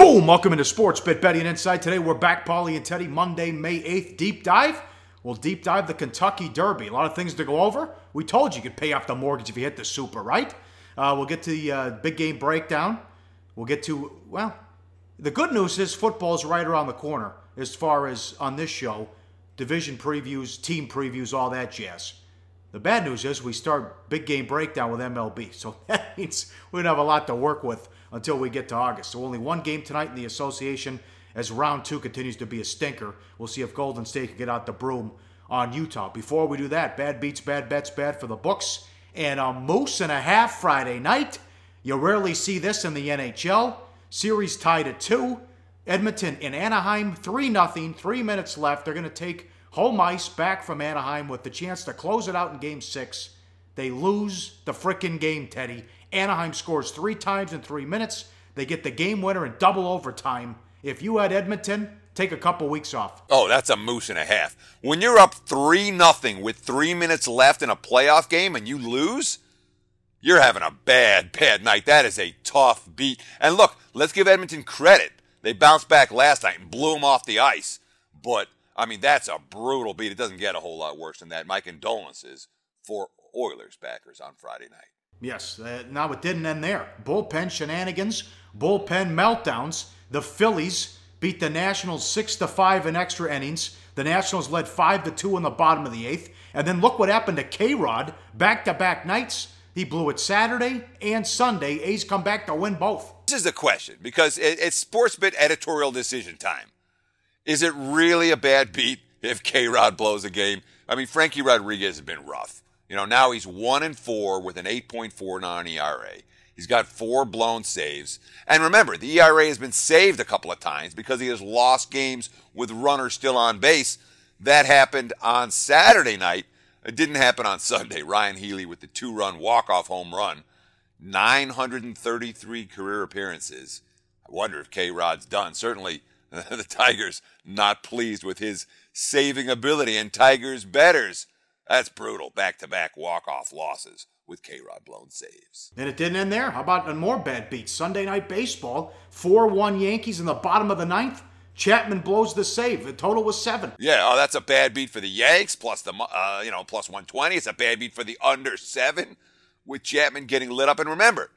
Boom! Welcome into Sports Bet Betting Insight. Today we're back, Pauly and Teddy, Monday, May 8th. Deep dive. We'll deep dive the Kentucky Derby. A lot of things to go over. We told you could pay off the mortgage if you hit the Super, right? We'll get to the big game breakdown. We'll get to, well, the good news is football's right around the corner as far as on this show. Division previews, team previews, all that jazz. The bad news is we start big game breakdown with MLB. So that means we don't have a lot to work with until we get to August. So only one game tonight in the association as round 2 continues to be a stinker. We'll see if Golden State can get out the broom on Utah. Before we do that, bad beats, bad bets, bad for the books. And a moose and a half Friday night. You rarely see this in the NHL. Series tied at 2. Edmonton in Anaheim, 3-0, 3 minutes left. They're going to take home ice back from Anaheim with the chance to close it out in Game 6. They lose the frickin' game, Teddy. Anaheim scores 3 times in 3 minutes. They get the game winner in double overtime. If you had Edmonton, take a couple weeks off. Oh, that's a moose and a half. When you're up 3-0 with 3 minutes left in a playoff game and you lose, you're having a bad night. That is a tough beat. And look, let's give Edmonton credit. They bounced back last night and blew them off the ice. But, I mean, that's a brutal beat. It doesn't get a whole lot worse than that. My condolences for Oilers backers on Friday night. Yes, now it didn't end there. Bullpen shenanigans, bullpen meltdowns. The Phillies beat the Nationals 6-5 in extra innings. The Nationals led 5-2 in the bottom of the 8th. And then look what happened to K-Rod. Back-to-back nights. He blew it Saturday and Sunday. A's come back to win both. This is the question, because it's Sportsbet editorial decision time. Is it really a bad beat if K-Rod blows a game? I mean, Frankie Rodriguez has been rough. You know, now he's 1-4 with an 8.49 ERA. He's got 4 blown saves. And remember, the ERA has been saved a couple of times because he has lost games with runners still on base. That happened on Saturday night. It didn't happen on Sunday. Ryan Healy with the 2-run walk-off home run. 933 career appearances. I wonder if K-Rod's done. Certainly, the Tigers not pleased with his saving ability. And Tigers bettors, that's brutal. Back-to-back walk-off losses with K-Rod blown saves. And it didn't end there. How about a more bad beat? Sunday Night Baseball, 4-1 Yankees in the bottom of the 9th. Chapman blows the save. The total was 7. Yeah, oh, that's a bad beat for the Yanks, plus the plus 120. It's a bad beat for the under 7 with Chapman getting lit up. And remember,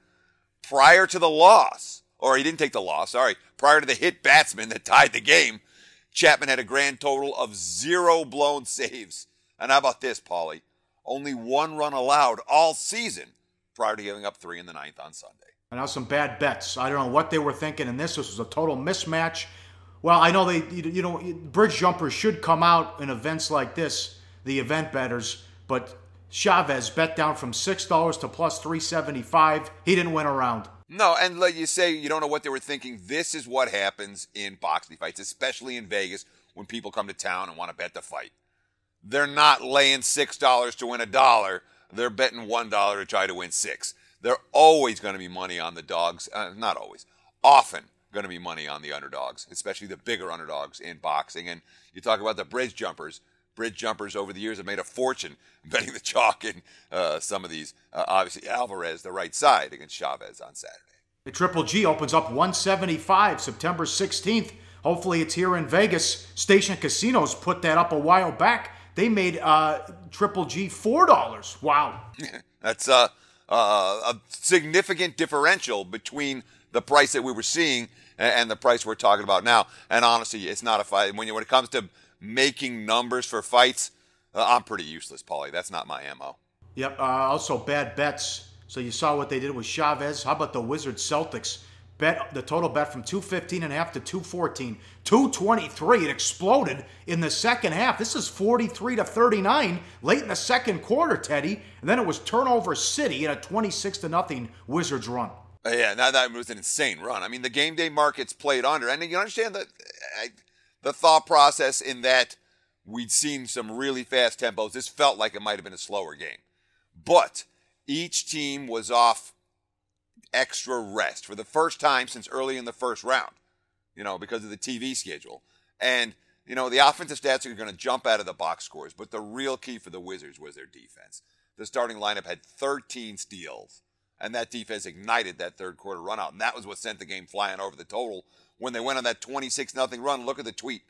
prior to the loss, or he didn't take the loss, sorry, prior to the hit batsman that tied the game, Chapman had a grand total of 0 blown saves. And how about this, Pauly? Only 1 run allowed all season prior to giving up 3 in the 9th on Sunday. And now some bad bets. I don't know what they were thinking in this. This was a total mismatch. Well, I know bridge jumpers should come out in events like this, the event bettors, but Chavez bet down from $6 to plus 375. He didn't win a round. No, and like you say, you don't know what they were thinking. This is what happens in boxing fights, especially in Vegas when people come to town and want to bet the fight. They're not laying $6 to win $1. They're betting $1 to try to win 6. They're always going to be money on the dogs. Not always. Often going to be money on the underdogs, especially the bigger underdogs in boxing. And you talk about the bridge jumpers. Bridge jumpers over the years have made a fortune betting the chalk in some of these. Obviously, Alvarez, the right side, against Chavez on Saturday. The Triple G opens up 175 September 16th. Hopefully it's here in Vegas. Station Casinos put that up a while back. They made Triple G $4. Wow. That's a significant differential between the price that we were seeing and the price we're talking about now. And honestly, it's not a fight. When it comes to making numbers for fights, I'm pretty useless, Pauly. That's not my MO. Yep. Also bad bets. So you saw what they did with Chavez. How about the Wizards Celtics? Bet the total bet from 215.5 to 214, 223. It exploded in the second half. This is 43-39 late in the second quarter, Teddy. And then it was turnover city in a 26-0 Wizards run. Yeah, now that was an insane run. I mean, the game day markets played under, and you understand the thought process in that we'd seen some really fast tempos. This felt like it might have been a slower game, but each team was off extra rest for the first time since early in the first round, because of the TV schedule. And, the offensive stats are going to jump out of the box scores, but the real key for the Wizards was their defense. The starting lineup had 13 steals And that defense ignited that third quarter run out. And that was what sent the game flying over the total when they went on that 26-0 run. Look at the tweet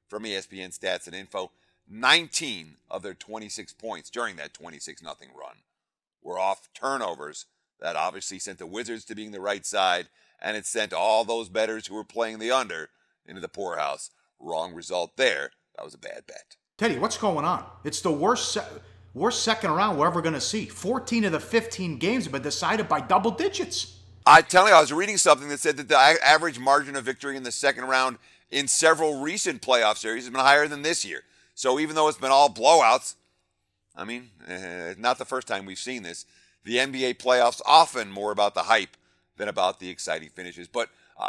from ESPN Stats and Info. 19 of their 26 points during that 26-0 run were off turnovers. That obviously sent the Wizards to being the right side, and it sent all those bettors who were playing the under into the poorhouse. Wrong result there. That was a bad bet. Teddy, what's going on? It's the worst second round we're ever going to see. 14 of the 15 games have been decided by double digits. I tell you, I was reading something that said that the average margin of victory in the second round in several recent playoff series has been higher than this year. So even though it's been all blowouts, I mean, not the first time we've seen this. The NBA playoffs often more about the hype than about the exciting finishes. But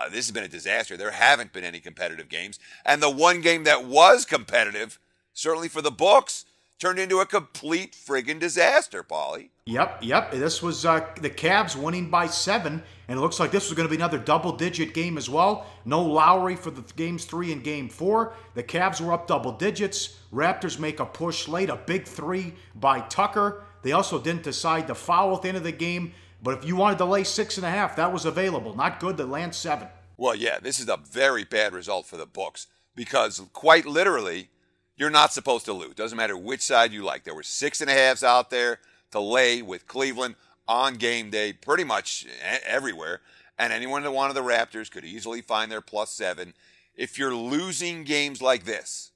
this has been a disaster. There haven't been any competitive games. And the one game that was competitive, certainly for the books, turned into a complete friggin' disaster, Pauly. Yep. This was the Cavs winning by 7, and it looks like this was going to be another double-digit game as well. No Lowry for the games 3 and game 4. The Cavs were up double digits. Raptors make a push late, a big 3 by Tucker. They also didn't decide to foul at the end of the game, but if you wanted to lay 6.5, that was available. Not good to land 7. Well, yeah, this is a very bad result for the books because quite literally, you're not supposed to lose. Doesn't matter which side you like. There were 6.5s out there to lay with Cleveland on game day pretty much everywhere. And anyone that wanted the Raptors could easily find their +7. If you're losing games like this,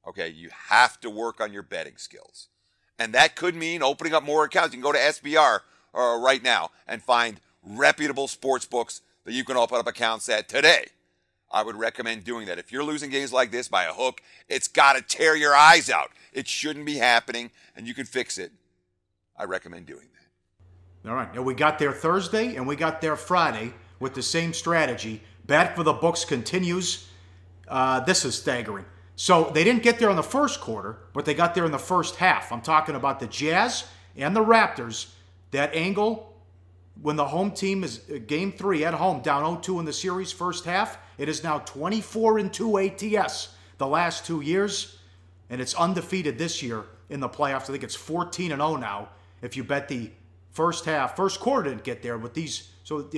okay, you have to work on your betting skills. And that could mean opening up more accounts. You can go to SBR right now and find reputable sports books that you can open up accounts at today. I would recommend doing that. If you're losing games like this by a hook, it's got to tear your eyes out. It shouldn't be happening, and you can fix it. I recommend doing that. All right. Now, we got there Thursday, and we got there Friday with the same strategy. Bad for the books continues. This is staggering. So they didn't get there in the first quarter, but they got there in the first half. I'm talking about the Jazz and the Raptors. That angle, when the home team is game 3 at home, down 0-2 in the series first half, it is now 24-2 ATS the last 2 years, and it's undefeated this year in the playoffs. I think it's 14-0 now if you bet the first half. First quarter didn't get there, but these two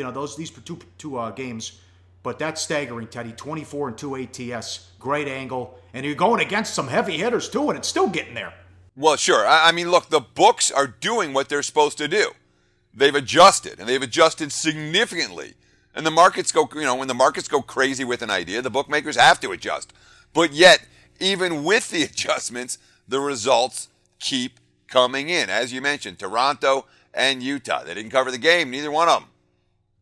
games. But that's staggering, Teddy. 24-2 ATS, great angle, and you're going against some heavy hitters too, and it's still getting there. Well, sure. I mean, look, the books are doing what they're supposed to do. They've adjusted, and they've adjusted significantly. And the markets go, when the markets go crazy with an idea, the bookmakers have to adjust. But yet, even with the adjustments, the results keep coming in. As you mentioned, Toronto and Utah. They didn't cover the game, neither one of them.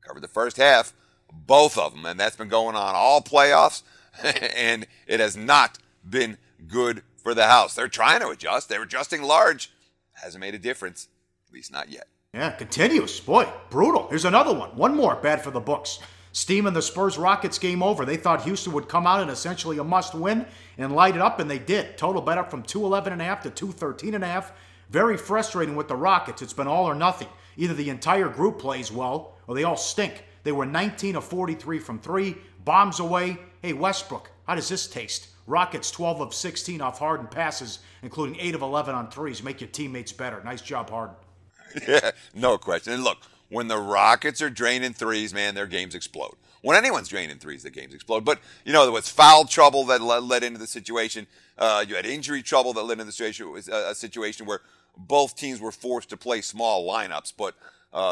Covered the first half, both of them. And that's been going on all playoffs, and it has not been good for the house. They're trying to adjust. They're adjusting large. Hasn't made a difference, at least not yet. Yeah, continues. Boy, brutal. Here's another one. One more bad for the books. Steam and the Spurs-Rockets game over. They thought Houston would come out in essentially a must-win and light it up, and they did. Total bet up from 211.5 to 213.5. Very frustrating with the Rockets. It's been all or nothing. Either the entire group plays well, or they all stink. They were 19 of 43 from 3. Bombs away. Hey, Westbrook, how does this taste? Rockets 12 of 16 off Harden passes, including 8 of 11 on threes. Make your teammates better. Nice job, Harden. Yeah, no question. And look, when the Rockets are draining threes, man, their games explode. When anyone's draining threes, their games explode. But, there was foul trouble that led into the situation. You had injury trouble that led into the situation. It was a situation where both teams were forced to play small lineups. But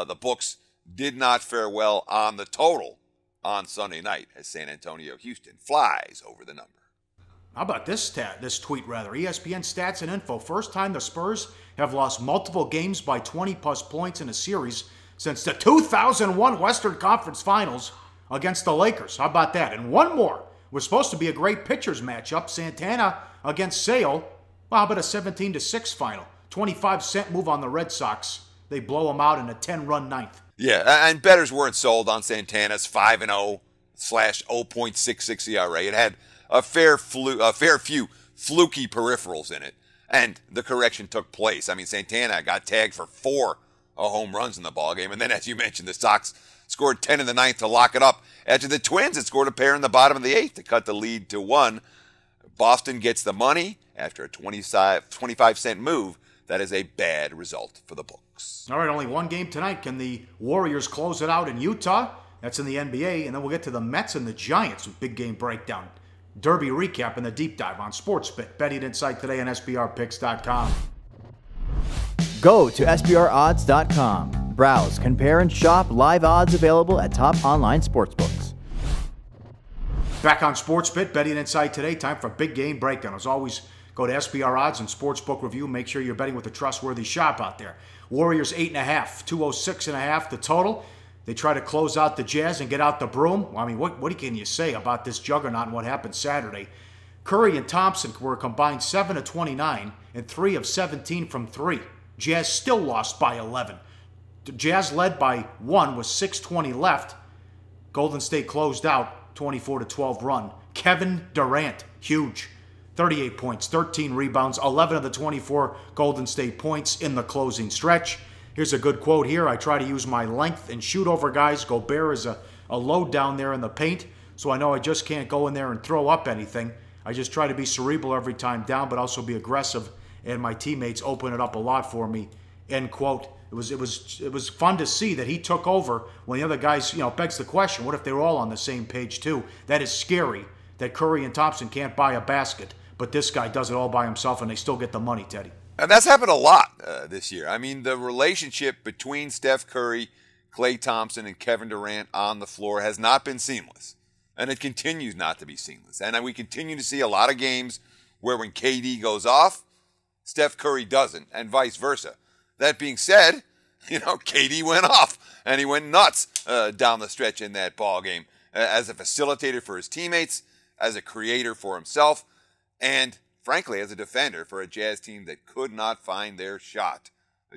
the books did not fare well on the total on Sunday night as San Antonio Houston flies over the number. How about this tweet, ESPN Stats and Info. First time the Spurs have lost multiple games by 20-plus points in a series since the 2001 Western Conference Finals against the Lakers. How about that? And one more. Was supposed to be a great pitchers matchup. Santana against Sale. Well, how about a 17-6 final? 25-cent move on the Red Sox. They blow them out in a 10-run ninth. Yeah, and bettors weren't sold on Santana's 5-0/0.66 ERA. It had a fair few fluky peripherals in it, and the correction took place. I mean, Santana got tagged for 4 home runs in the ballgame, and then, as you mentioned, the Sox scored 10 in the ninth to lock it up. After the Twins had scored a pair in the bottom of the 8th to cut the lead to 1. Boston gets the money after a 25-cent move. That is a bad result for the books. books. All right, only one game tonight. Can the Warriors close it out in Utah? That's in the NBA. And then we'll get to the Mets and the Giants with big game breakdown. Derby recap and the deep dive on SportsBet. Betting Insight today on SBRpicks.com. Go to SBRodds.com. Browse, compare, and shop live odds available at top online sportsbooks. Back on SportsBet, Betting Insight today. Time for big game breakdown. As always, go to SBR Odds and Sportsbook Review. Make sure you're betting with a trustworthy shop out there. Warriors 8.5, 206.5 the total. They try to close out the Jazz and get out the broom. I mean, what can you say about this juggernaut and what happened Saturday? Curry and Thompson were combined 7 of 29 and 3 of 17 from 3. Jazz still lost by 11. The Jazz led by 1 with 6:20 left. Golden State closed out 24-12 run. Kevin Durant, huge. 38 points, 13 rebounds, 11 of the 24 Golden State points in the closing stretch. Here's a good quote here. I try to use my length and shoot over guys. Gobert is a load down there in the paint, so I know I just can't go in there and throw up anything. I just try to be cerebral every time down, but also be aggressive, and my teammates open it up a lot for me, end quote. It was fun to see that he took over when the other guys, begs the question, what if they were all on the same page too? That is scary that Curry and Thompson can't buy a basket, but this guy does it all by himself and they still get the money, Teddy. And that's happened a lot this year. I mean, the relationship between Steph Curry, Klay Thompson, and Kevin Durant on the floor has not been seamless. And it continues not to be seamless. And we continue to see a lot of games where when KD goes off, Steph Curry doesn't, and vice versa. That being said, KD went off, and he went nuts down the stretch in that ball game as a facilitator for his teammates, as a creator for himself, and frankly, as a defender for a Jazz team that could not find their shot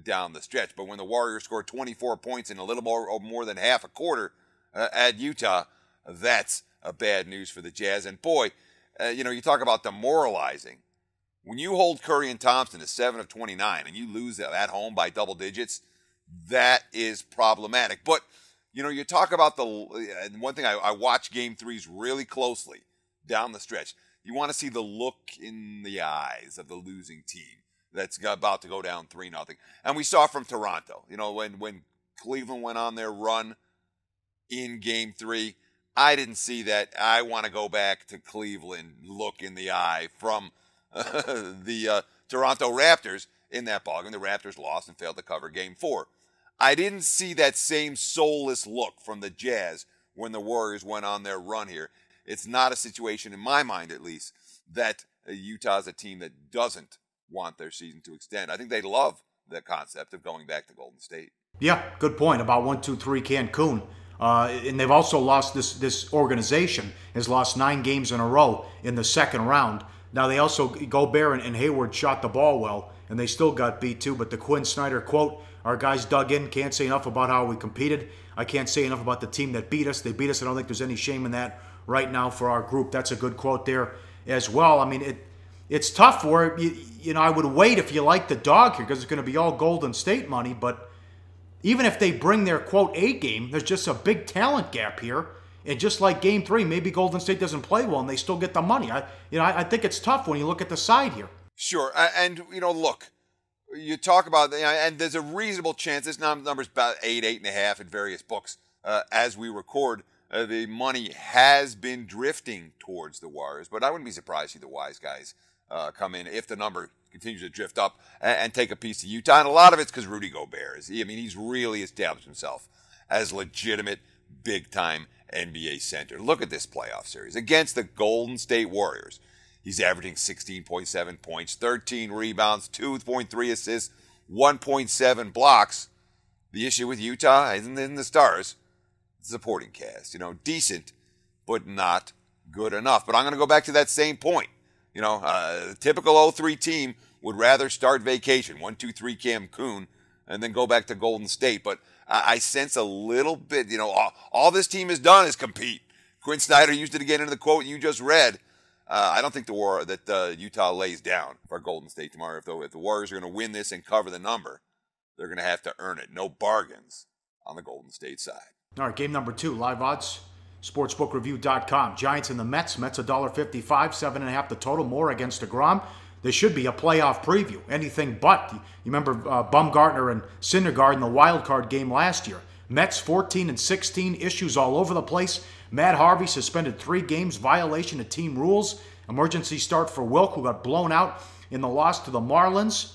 down the stretch. But when the Warriors scored 24 points in a little more than half a quarter at Utah, that's a bad news for the Jazz. And boy, you talk about demoralizing. When you hold Curry and Thompson to 7 of 29 and you lose at home by double digits, that is problematic. But, you talk about one thing, I watch Game 3s really closely down the stretch. You want to see the look in the eyes of the losing team that's about to go down 3-0. And we saw from Toronto, when Cleveland went on their run in Game 3, I didn't see that. I want to go back to Cleveland look in the eye from the Toronto Raptors in that ballgame. The Raptors lost and failed to cover Game 4. I didn't see that same soulless look from the Jazz when the Warriors went on their run here. It's not a situation, in my mind at least, that Utah's a team that doesn't want their season to extend. I think they love the concept of going back to Golden State. Yeah, good point about 1-2-3 Cancun. And they've also lost, this organization has lost 9 games in a row in the second round. Now they also, Gobert and Hayward shot the ball well, and they still got beat too. But the Quinn Snyder quote, our guys dug in, can't say enough about how we competed. I can't say enough about the team that beat us. They beat us. I don't think there's any shame in that right now for our group. That's a good quote there as well. I mean, it's tough for I would wait if you like the dog here because it's going to be all Golden State money. But even if they bring their quote A game, there's just a big talent gap here. And just like Game 3, maybe Golden State doesn't play well and they still get the money. I think it's tough when you look at the side here. Sure, and look, you talk about and there's a reasonable chance. This number's about 8.5 in various books as we record. The money has been drifting towards the Warriors, but I wouldn't be surprised to see the wise guys come in if the number continues to drift up and take a piece of Utah. And a lot of it's because Rudy Gobert he's really established himself as legitimate big-time NBA center. Look at this playoff series against the Golden State Warriors. He's averaging 16.7 points, 13 rebounds, 2.3 assists, 1.7 blocks. The issue with Utah isn't in the stars. Supporting cast, decent, but not good enough. But I'm going to go back to that same point. The typical 03 team would rather start vacation, 1-2-3 Cancun, and then go back to Golden State. But I sense a little bit, all this team has done is compete. Quinn Snyder used it again in the quote you just read. I don't think that Utah lays down for Golden State tomorrow. If the Warriors are going to win this and cover the number, they're going to have to earn it. No bargains on the Golden State side. All right, game number 2, live odds, sportsbookreview.com. Giants and the Mets. Mets $1.55, 7.5 the total. More against DeGrom. They should be a playoff preview. Anything but. You remember Bumgarner and Syndergaard in the wild card game last year. Mets 14-16, issues all over the place. Matt Harvey suspended 3 games, violation of team rules. Emergency start for Wilk, who got blown out in the loss to the Marlins.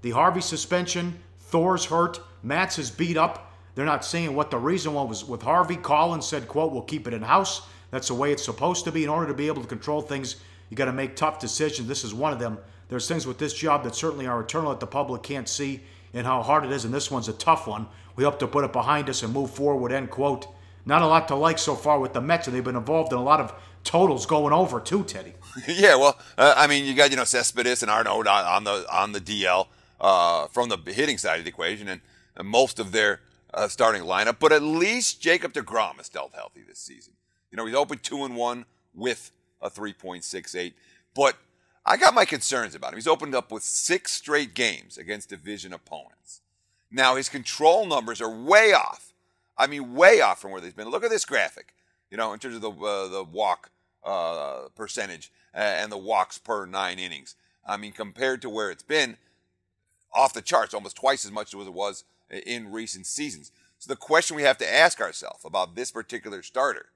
The Harvey suspension, Thor's hurt, Matz is beat up. They're not saying what the reason was with Harvey. Collins said, quote, "We'll keep it in-house. That's the way it's supposed to be. In order to be able to control things, you got to make tough decisions. This is one of them. There's things with this job that certainly are eternal that the public can't see and how hard it is, and this one's a tough one. We hope to put it behind us and move forward," end quote. Not a lot to like so far with the Mets, and they've been involved in a lot of totals going over too, Teddy. Yeah, well, I mean, you got, Cespedes and Arnaud on the DL from the hitting side of the equation, and most of their starting lineup. But at least Jacob deGrom has dealt healthy this season. He's opened 2-1 with a 3.68. But I got my concerns about him. He's opened up with 6 straight games against division opponents. Now, his control numbers are way off. I mean, way off from where they've been. Look at this graphic, in terms of the walk percentage and the walks per 9 innings. I mean, compared to where it's been, off the charts, almost twice as much as it was in recent seasons. So the question we have to ask ourselves about this particular starter,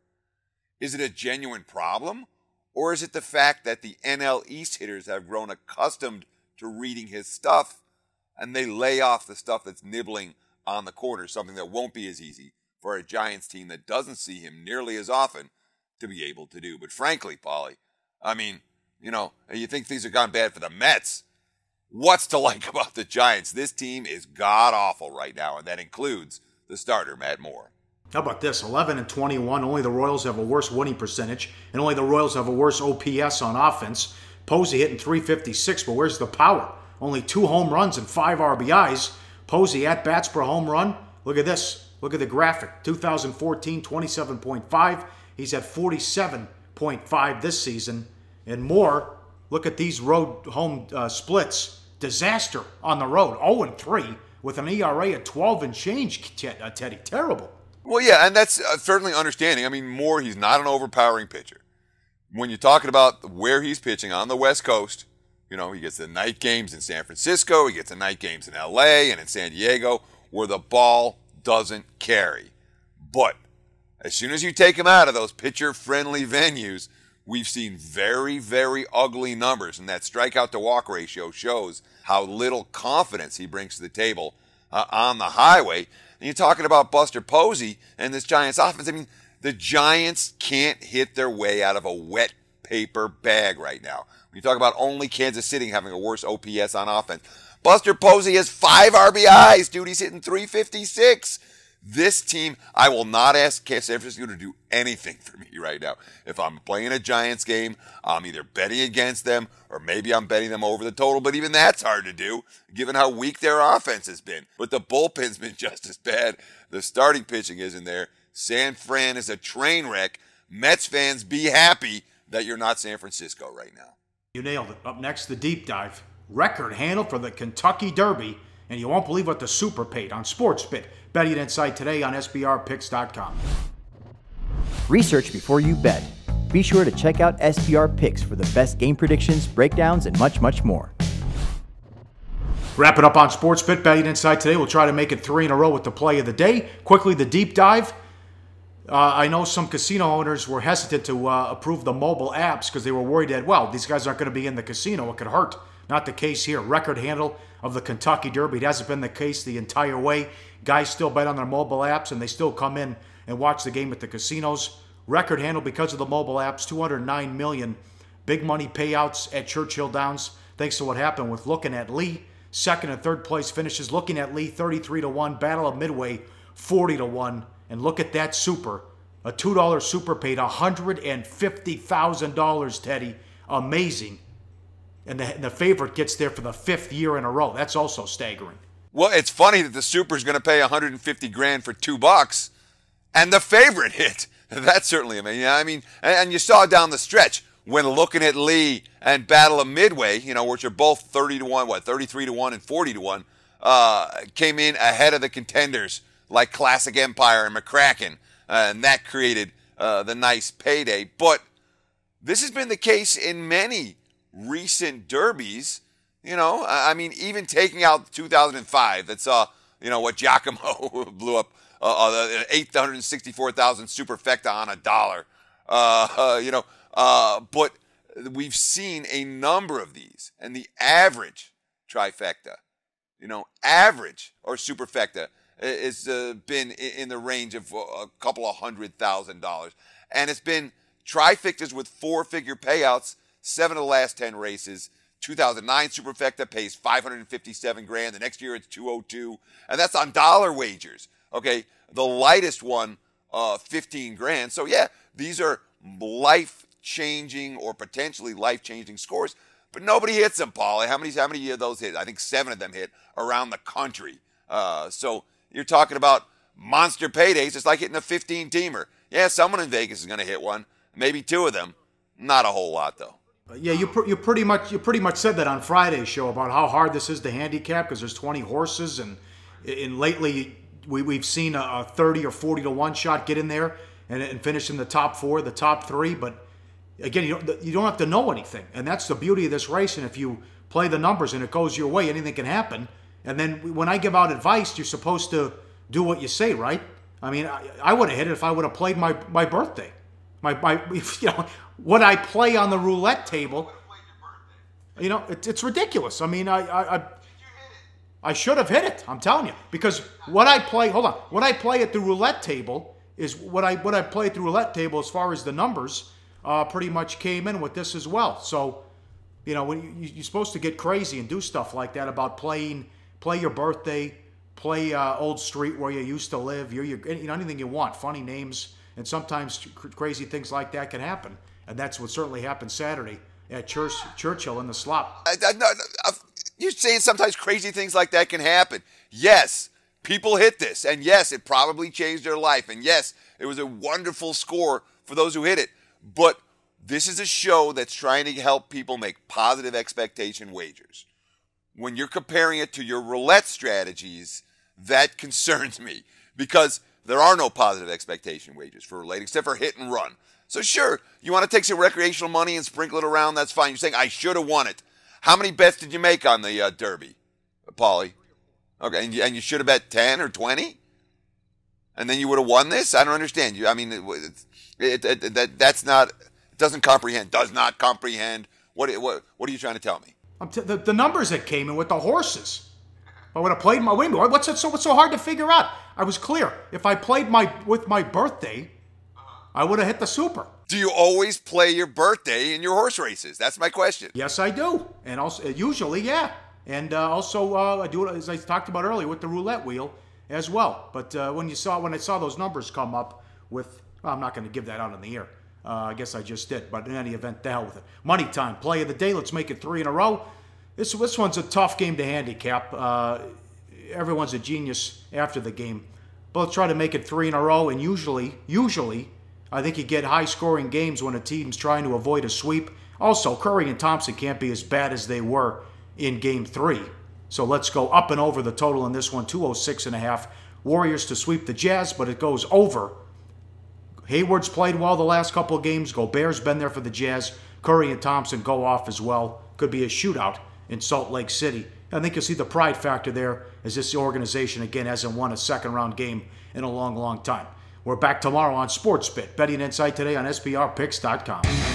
is it a genuine problem? Or is it the fact that the NL East hitters have grown accustomed to reading his stuff and they lay off the stuff that's nibbling on the corners, something that won't be as easy for a Giants team that doesn't see him nearly as often to be able to do? But frankly, Pauly, I mean, you think things have gone bad for the Mets. What's to like about the Giants? This team is god-awful right now, and that includes the starter, Matt Moore. How about this? 11-21. Only the Royals have a worse winning percentage, and only the Royals have a worse OPS on offense. Posey hitting .356, but where's the power? Only 2 home runs and 5 RBIs. Posey at bats per home run. Look at this. Look at the graphic. 2014, 27.5. He's at 47.5 this season. And Moore, look at these road home splits. Disaster on the road. 0-3 with an ERA at 12 and change, Teddy. Terrible. Well, yeah, and that's certainly understanding. I mean, Moore, he's not an overpowering pitcher. When you're talking about where he's pitching on the West Coast, he gets the night games in San Francisco, he gets the night games in LA and in San Diego, where the ball doesn't carry. But as soon as you take him out of those pitcher-friendly venues, we've seen very, very ugly numbers, and that strikeout-to-walk ratio shows how little confidence he brings to the table on the highway. And you're talking about Buster Posey and this Giants offense. I mean, the Giants can't hit their way out of a wet paper bag right now. When you talk about only Kansas City having a worse OPS on offense, Buster Posey has 5 RBIs, dude. He's hitting .356. This team, I will not ask San Francisco to do anything for me right now. If I'm playing a Giants game, I'm either betting against them or maybe I'm betting them over the total, but even that's hard to do given how weak their offense has been. But the bullpen's been just as bad. The starting pitching isn't there. San Fran is a train wreck. Mets fans, be happy that you're not San Francisco right now. You nailed it. Up next, the deep dive. Record handle for the Kentucky Derby, and you won't believe what the Super paid on SportsBit. Betting Insight today on SBRPicks.com. Research before you bet. Be sure to check out SBR Picks for the best game predictions, breakdowns, and much, much more. Wrap it up on SportsBit. Betting Insight today. We'll try to make it 3 in a row with the play of the day. Quickly, the deep dive. I know some casino owners were hesitant to approve the mobile apps because they were worried that, well, these guys aren't going to be in the casino. It could hurt. Not the case here. Record handle of the Kentucky Derby. It hasn't been the case the entire way. Guys still bet on their mobile apps, and they still come in and watch the game at the casinos. Record handle because of the mobile apps, $209 million. Big money payouts at Churchill Downs, thanks to what happened with Looking at Lee. Second and third place finishes. Looking at Lee, 33-1. Battle of Midway, 40-1. And look at that super. A $2 super paid $150,000, Teddy. Amazing. And the favorite gets there for the 5th year in a row. That's also staggering. Well, it's funny that the super is going to pay $150,000 for $2, and the favorite hit. That's certainly amazing. I mean, and you saw down the stretch when Looking at Lee and Battle of Midway, which are both 30-1, 33-1 and 40-1, came in ahead of the contenders like Classic Empire and McCracken, and that created the nice payday. But this has been the case in many recent derbies, you know, I mean, even taking out 2005, that saw, you know, what Giacomo blew up, 864,000 superfecta on $1. You know, but we've seen a number of these, and the average trifecta, you know, average or superfecta has been in the range of a couple of $100,000, and it's been trifectas with 4-figure payouts, 7 of the last 10 races. 2009 superfecta pays $557,000. The next year it's 202, and that's on dollar wagers. Okay, the lightest one, $15,000. So yeah, these are life-changing or potentially life-changing scores, but nobody hits them, Pauly. How many of those hit? I think 7 of them hit around the country. So you're talking about monster paydays. It's like hitting a 15-teamer. Yeah, someone in Vegas is going to hit one. Maybe 2 of them. Not a whole lot, though. Yeah, you pretty much said that on Friday's show about how hard this is to handicap because there's 20 horses, and lately we've seen a 30 or 40 to 1 shot get in there and finish in the top 4, the top 3. But again, you don't have to know anything, and that's the beauty of this race. And if you play the numbers and it goes your way, anything can happen. And then when I give out advice, you're supposed to do what you say, right? I mean, I would have hit it if I would have played my birthday. You know, what I play on the roulette table, you know, it's ridiculous. I mean, I should have hit it. I'm telling you, because what I play, what I play at the roulette table is what I play at the roulette table as far as the numbers pretty much came in with this as well. So, you know, when you're supposed to get crazy and do stuff like that about play your birthday, play Old Street where you used to live, you know, anything you want, funny names. And sometimes crazy things like that can happen. And that's what certainly happened Saturday at Churchill in the slop. You're saying sometimes crazy things like that can happen. Yes, people hit this. And yes, it probably changed their life. And yes, it was a wonderful score for those who hit it. But this is a show that's trying to help people make positive expectation wagers. When you're comparing it to your roulette strategies, that concerns me. Because there are no positive expectation wagers for roulette except for hit and run. So sure, you want to take some recreational money and sprinkle it around, that's fine. You're saying, I should have won it. How many bets did you make on the Derby, Pauly? Okay, and you should have bet 10 or 20? And then you would have won this? I don't understand. I mean, that's not, it doesn't comprehend, does not comprehend. What are you trying to tell me? The numbers that came in with the horses. I would have played my win. What's so hard to figure out? I was clear. If I played with my birthday, I would have hit the super. Do you always play your birthday in your horse races? That's my question. Yes, I do. And also, usually, yeah. And also, I do it, as I talked about earlier, with the roulette wheel as well. But when I saw those numbers come up with, well, I'm not going to give that out on the air. I guess I just did. But in any event, the hell with it. Money time. Play of the day. Let's make it 3 in a row. This one's a tough game to handicap. Everyone's a genius after the game. But let's try to make it 3 in a row. And usually, I think you get high-scoring games when a team's trying to avoid a sweep. Also, Curry and Thompson can't be as bad as they were in Game 3. So let's go up and over the total in this one, 206.5. Warriors to sweep the Jazz, but it goes over. Hayward's played well the last couple of games. Gobert's been there for the Jazz. Curry and Thompson go off as well. Could be a shootout in Salt Lake City. I think you'll see the pride factor there as this organization, again, hasn't won a second-round game in a long, long time. We're back tomorrow on SportsBit. Betting Insight today on SBRPicks.com.